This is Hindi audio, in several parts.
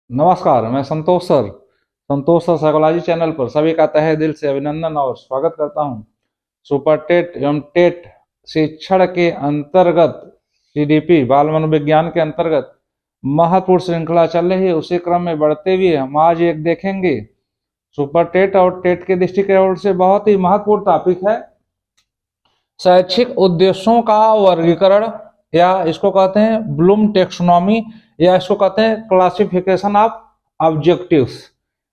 नमस्कार, मैं संतोष सर साइकोलॉजी चैनल पर सभी का तहे दिल से अभिनंदन और स्वागत करता हूं। सुपर टेट एवं टेट शिक्षण के अंतर्गत सीडीपी बाल मनोविज्ञान के अंतर्गत महत्वपूर्ण श्रृंखला चल रही है। उसी क्रम में बढ़ते हुए हम आज एक देखेंगे सुपर टेट और टेट के दृष्टिकोण से बहुत ही महत्वपूर्ण टॉपिक है शैक्षिक उद्देश्यों का वर्गीकरण, या इसको कहते हैं ब्लूम टेक्सोनॉमी, या इसको कहते हैं क्लासिफिकेशन ऑफ ऑब्जेक्टिव्स।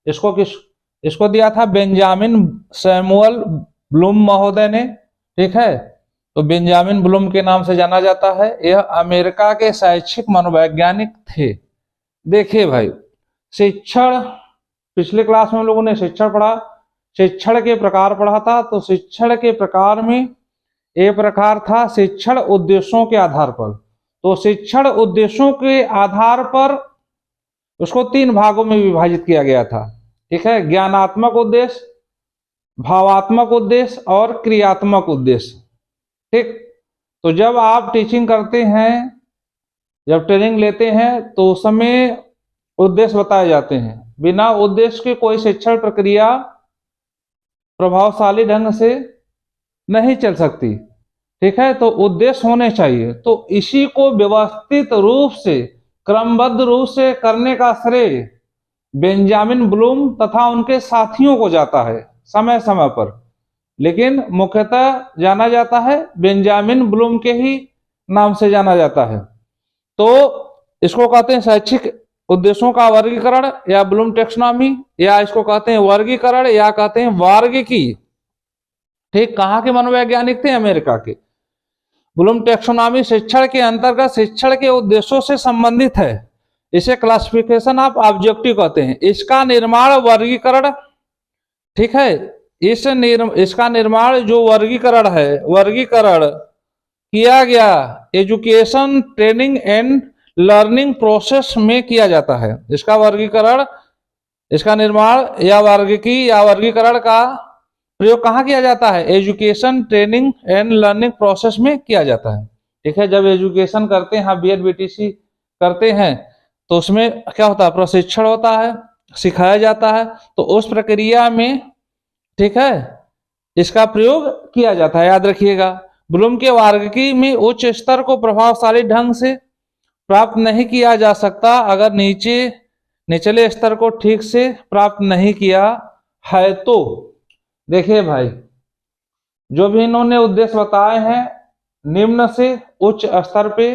इसको दिया था बेंजामिन सैमुअल ब्लूम महोदय ने। ठीक है, तो बेंजामिन ब्लूम के नाम से जाना जाता है। यह अमेरिका के शैक्षिक मनोवैज्ञानिक थे। देखिए भाई, शिक्षण, पिछले क्लास में हम लोगों ने शिक्षण पढ़ा, शिक्षण के प्रकार पढ़ा था। तो शिक्षण के प्रकार में एक प्रकार था शिक्षण उद्देश्यों के आधार पर। तो शिक्षण उद्देश्यों के आधार पर उसको 3 भागों में विभाजित किया गया था। ठीक है, ज्ञानात्मक उद्देश्य, भावात्मक उद्देश्य और क्रियात्मक उद्देश्य। ठीक, तो जब आप टीचिंग करते हैं, जब ट्रेनिंग लेते हैं, तो उस समय उद्देश्य बताए जाते हैं। बिना उद्देश्य के कोई शिक्षण प्रक्रिया प्रभावशाली ढंग से नहीं चल सकती। ठीक है, तो उद्देश्य होने चाहिए। तो इसी को व्यवस्थित रूप से, क्रमबद्ध रूप से करने का श्रेय बेंजामिन ब्लूम तथा उनके साथियों को जाता है समय समय पर, लेकिन मुख्यतः जाना जाता है बेंजामिन ब्लूम के ही नाम से जाना जाता है। तो इसको कहते हैं शैक्षिक उद्देश्यों का वर्गीकरण या ब्लूम टेक्सोनॉमी, या इसको कहते हैं वर्गीकरण या कहते हैं वर्गीकी। ठीक, कहाँ के मनोवैज्ञानिक थे? अमेरिका के। ब्लूम टेक्सोनॉमी शिक्षण के अंतर्गत शिक्षण के उद्देश्यों से संबंधित है। इसे क्लासिफिकेशन ऑफ ऑब्जेक्टिव कहते हैं। इसका निर्माण वर्गीकरण, ठीक है, इसका निर्माण जो वर्गीकरण है, वर्गीकरण किया गया education, training and learning process में किया जाता है। इसका वर्गीकरण, इसका निर्माण या वर्गीकी या वर्गीकरण का प्रयोग कहाँ किया जाता है? Education, training and learning process में किया जाता है। ठीक है, जब एजुकेशन करते हैं, बीएड बीटीसी करते हैं, तो उसमें क्या होता है? प्रशिक्षण होता है, सिखाया जाता है। तो उस प्रक्रिया में, ठीक है, इसका प्रयोग किया जाता है, याद रखिएगा। ब्लूम के वर्गीकी में उच्च स्तर को प्रभावशाली ढंग से प्राप्त नहीं किया जा सकता अगर निचले स्तर को ठीक से प्राप्त नहीं किया है। तो देखिए भाई, जो भी इन्होंने उद्देश्य बताए हैं, निम्न से उच्च स्तर पे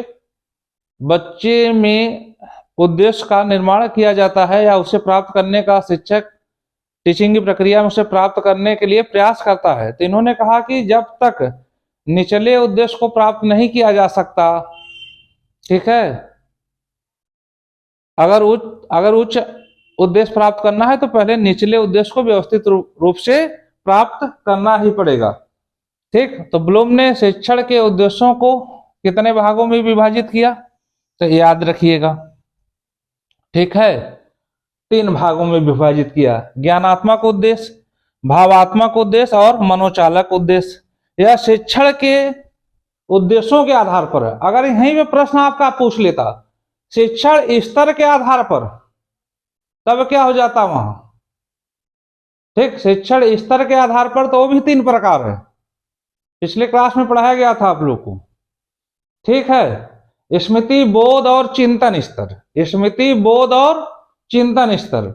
बच्चे में उद्देश्य का निर्माण किया जाता है या उसे प्राप्त करने का शिक्षक टीचिंग की प्रक्रिया में उसे प्राप्त करने के लिए प्रयास करता है। तो इन्होंने कहा कि जब तक निचले उद्देश्य को प्राप्त नहीं किया जा सकता, ठीक है, अगर उच्च उद्देश्य प्राप्त करना है तो पहले निचले उद्देश्य को व्यवस्थित रूप से प्राप्त करना ही पड़ेगा। ठीक, तो ब्लूम ने शिक्षण के उद्देश्यों को कितने भागों में विभाजित किया? तो याद रखिएगा, ठीक है, 3 भागों में विभाजित किया। ज्ञानात्मक उद्देश्य, भावात्मक उद्देश्य और मनोचालक उद्देश्य। यह शिक्षण के उद्देश्यों के आधार पर है। अगर यहीं पे प्रश्न आपका पूछ लेता शिक्षण स्तर के आधार पर, तब क्या हो जाता वहां? ठीक, शिक्षण स्तर के आधार पर तो वो भी 3 प्रकार है, पिछले क्लास में पढ़ाया गया था आप लोग को। ठीक है, स्मृति, बोध और चिंतन स्तर, स्मृति, बोध और चिंतन स्तर।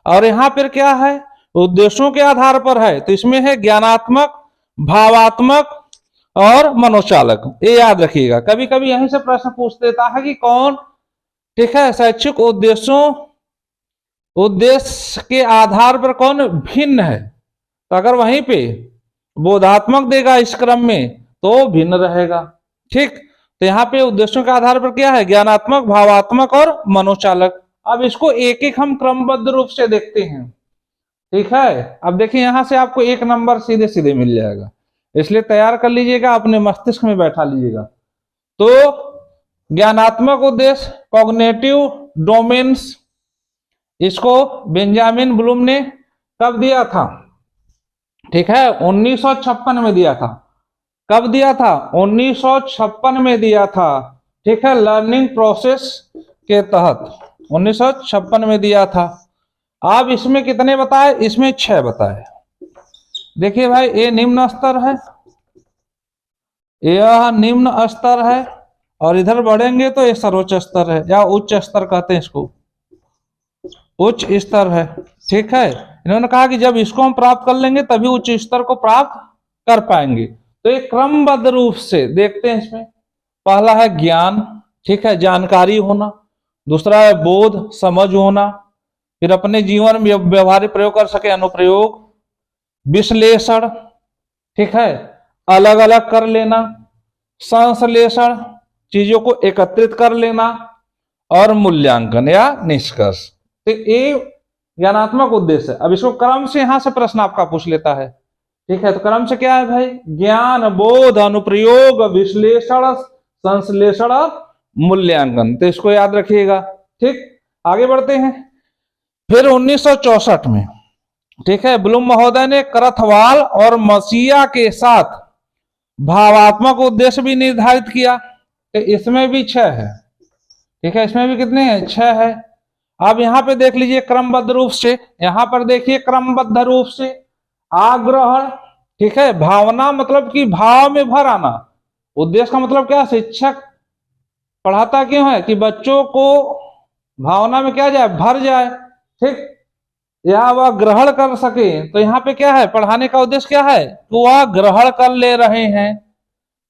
और यहां पर क्या है? उद्देश्यों के आधार पर है। तो इसमें है ज्ञानात्मक, भावात्मक और मनोचालक। ये याद रखिएगा, कभी कभी यहीं से प्रश्न पूछ देता है कि कौन, ठीक है, शैक्षिक उद्देश्य के आधार पर कौन भिन्न है। तो अगर वहीं पे बोधात्मक देगा इस क्रम में तो भिन्न रहेगा। ठीक, तो यहाँ पे उद्देश्यों के आधार पर क्या है? ज्ञानात्मक, भावात्मक और मनोचालक। अब इसको एक एक हम क्रमबद्ध रूप से देखते हैं। ठीक है, अब देखिए, यहां से आपको 1 नंबर सीधे सीधे मिल जाएगा, इसलिए तैयार कर लीजिएगा, अपने मस्तिष्क में बैठा लीजिएगा। तो ज्ञानात्मक उद्देश्य, कॉग्निटिव डोमेन्स, इसको बेंजामिन ब्लूम ने कब दिया था? ठीक है, 1956 में दिया था। कब दिया था? 1956 में दिया था। ठीक है, लर्निंग प्रोसेस के तहत। 1956 में दिया था। अब इसमें कितने बताए, इसमें 6 बताए। देखिए भाई, ये निम्न स्तर है, यह निम्न स्तर है, और इधर बढ़ेंगे तो ये सर्वोच्च स्तर है, या उच्च स्तर कहते हैं इसको, उच्च स्तर है। ठीक है, इन्होंने कहा कि जब इसको हम प्राप्त कर लेंगे तभी उच्च स्तर को प्राप्त कर पाएंगे। तो एक क्रमबद्ध रूप से देखते हैं इसमें। पहला है ज्ञान, ठीक है, जानकारी होना। दूसरा है बोध, समझ होना। फिर अपने जीवन में व्यवहारिक प्रयोग कर सके, अनुप्रयोग। विश्लेषण, ठीक है, अलग अलग कर लेना। संश्लेषण, चीजों को एकत्रित कर लेना। और मूल्यांकन या निष्कर्ष। तो ये ज्ञानात्मक उद्देश्य है। अब इसको क्रम से यहां से प्रश्न आपका पूछ लेता है। ठीक है, तो क्रम से क्या है भाई, ज्ञान, बोध, अनुप्रयोग, विश्लेषण, संश्लेषण, मूल्यांकन। तो इसको याद रखिएगा। ठीक, आगे बढ़ते हैं। फिर 1964 में, ठीक है, ब्लूम महोदय ने करथवाल और मसीहा के साथ भावात्मक उद्देश्य भी निर्धारित किया। तो इसमें भी 6 है। ठीक है, इसमें भी कितने हैं, 6 है। अब यहां पे देख लीजिए क्रमबद्ध रूप से, यहां पर देखिए क्रमबद्ध रूप से आग्रहण, ठीक है, भावना मतलब कि भाव में भर आना। उद्देश्य का मतलब क्या, शिक्षक पढ़ाता क्यों है कि बच्चों को भावना में क्या जाए, भर जाए। ठीक, या वह ग्रहण कर सके। तो यहाँ पे क्या है, पढ़ाने का उद्देश्य क्या है, तो वह ग्रहण कर ले रहे हैं,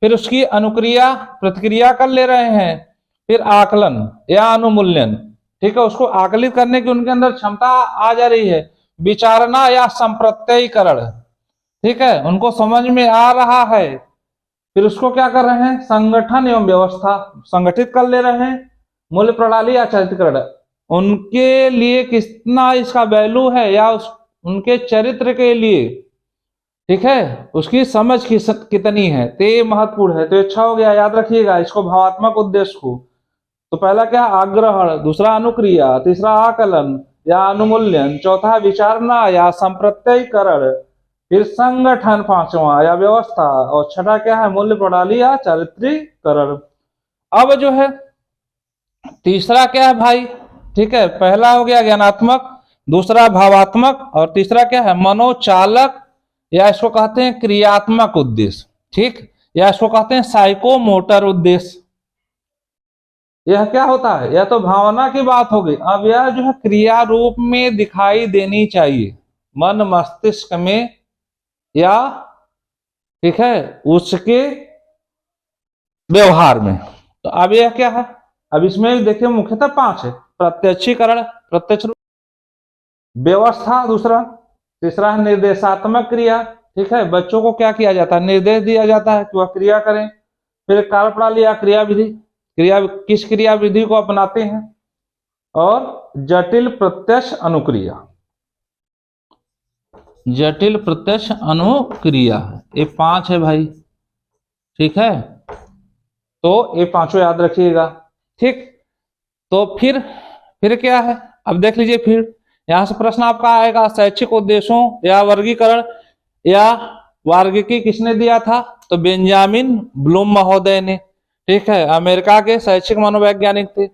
फिर उसकी अनुक्रिया प्रतिक्रिया कर ले रहे हैं, फिर आकलन या अनुमूल्यन, ठीक है, उसको आकलित करने की उनके अंदर क्षमता आ जा रही है। विचारना या संप्रत्ययीकरण, ठीक है, उनको समझ में आ रहा है। फिर उसको क्या कर रहे हैं, संगठन एवं व्यवस्था, संगठित कर ले रहे हैं। मूल्य प्रणाली या चरित्रकरण, उनके लिए कितना इसका वैल्यू है, या उनके चरित्र के लिए, ठीक है, उसकी समझ कितनी है, तो ये महत्वपूर्ण है। तो अच्छा हो गया, याद रखिएगा इसको, भावात्मक उद्देश्य को। तो पहला क्या, आग्रहण, दूसरा अनुक्रिया, तीसरा आकलन या अनुमूल्यन, चौथा विचारना या संप्रत्ययीकरण, फिर संगठन पांचवा या व्यवस्था, और छठा क्या है, मूल्य प्रणाली या चारित्रीकरण। अब जो है तीसरा क्या है भाई, ठीक है, पहला हो गया ज्ञानात्मक, दूसरा भावात्मक, और तीसरा क्या है, मनोचालक, या इसको कहते हैं क्रियात्मक उद्देश्य। ठीक, या इसको कहते हैं साइकोमोटर उद्देश्य। यह क्या होता है, यह तो भावना की बात हो गई। अब यह जो है क्रिया रूप में दिखाई देनी चाहिए, मन मस्तिष्क में, या ठीक है उसके व्यवहार में। तो अब यह क्या है, अब इसमें देखिए मुख्यतः 5 है। प्रत्यक्षीकरण, प्रत्यक्ष रूप, व्यवस्था दूसरा, तीसरा है निर्देशात्मक क्रिया, ठीक है, बच्चों को क्या किया जाता है, निर्देश दिया जाता है कि वह क्रिया करें। फिर कार्यप्रणाली या क्रिया विधि, क्रिया किस क्रिया विधि को अपनाते हैं। और जटिल प्रत्यक्ष अनुक्रिया, जटिल प्रत्यक्ष अनुक्रिया, ये 5 है भाई। ठीक है, तो ये 5 याद रखिएगा। ठीक, तो फिर क्या है, अब देख लीजिए। फिर यहां से प्रश्न आपका आएगा, शैक्षिक उद्देश्यों या वर्गीकरण या वर्गीकी किसने दिया था, तो बेंजामिन ब्लूम महोदय ने। ठीक है, अमेरिका के शैक्षिक मनोवैज्ञानिक थे।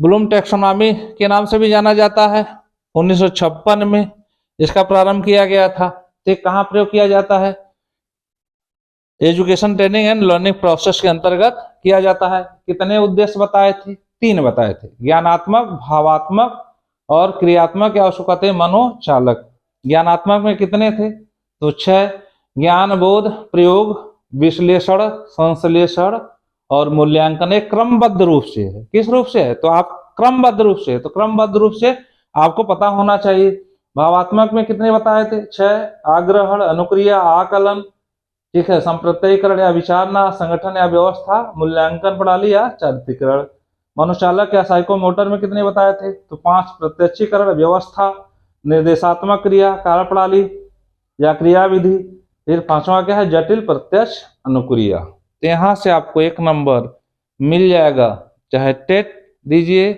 ब्लूम टैक्सोनॉमी के नाम से भी जाना जाता है। 1956 में इसका प्रारंभ किया गया था। तो कहाँ प्रयोग किया जाता है, education training and learning process के अंतर्गत किया जाता है। कितने उद्देश्य बताए थे, 3 बताए थे, ज्ञानात्मक, भावात्मक और क्रियात्मक, या उसको कहते हैं मनोचालक। ज्ञानात्मक में कितने थे, तो 6, ज्ञान, बोध, प्रयोग, विश्लेषण, संश्लेषण और मूल्यांकन। एक क्रमबद्ध रूप से है। किस रूप से है, तो आप क्रमबद्ध रूप से, तो क्रमबद्ध रूप से आपको पता होना चाहिए। भावात्मक में कितने बताए थे, 6, आग्रहण, अनुक्रिया, आकलन, ठीक है, संप्रत्ययीकरण या विचारना, संगठन या व्यवस्था, मूल्यांकन प्रणाली या चारित्रीकरण। मनोचालक या साइकोमोटर में कितने बताए थे, तो 5, प्रत्यक्षीकरण, व्यवस्था, निर्देशात्मक क्रिया, कार्यप्रणाली या क्रिया विधि। फिर 5वां क्या है, जटिल प्रत्यक्ष अनुक्रिया। तो यहां से आपको 1 नंबर मिल जाएगा, चाहे टेट दीजिए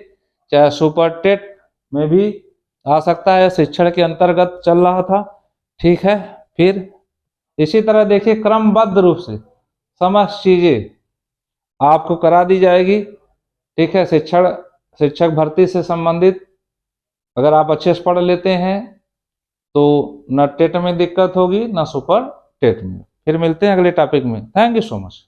चाहे सुपर टेट में भी आ सकता है, शिक्षण के अंतर्गत चल रहा था। ठीक है, फिर इसी तरह देखिए क्रमबद्ध रूप से समस्त चीजें आपको करा दी जाएगी। ठीक है, शिक्षण शिक्षक भर्ती से संबंधित अगर आप अच्छे से पढ़ लेते हैं तो न टेट में दिक्कत होगी न सुपर टेट में। फिर मिलते हैं अगले टॉपिक में। Thank you so much.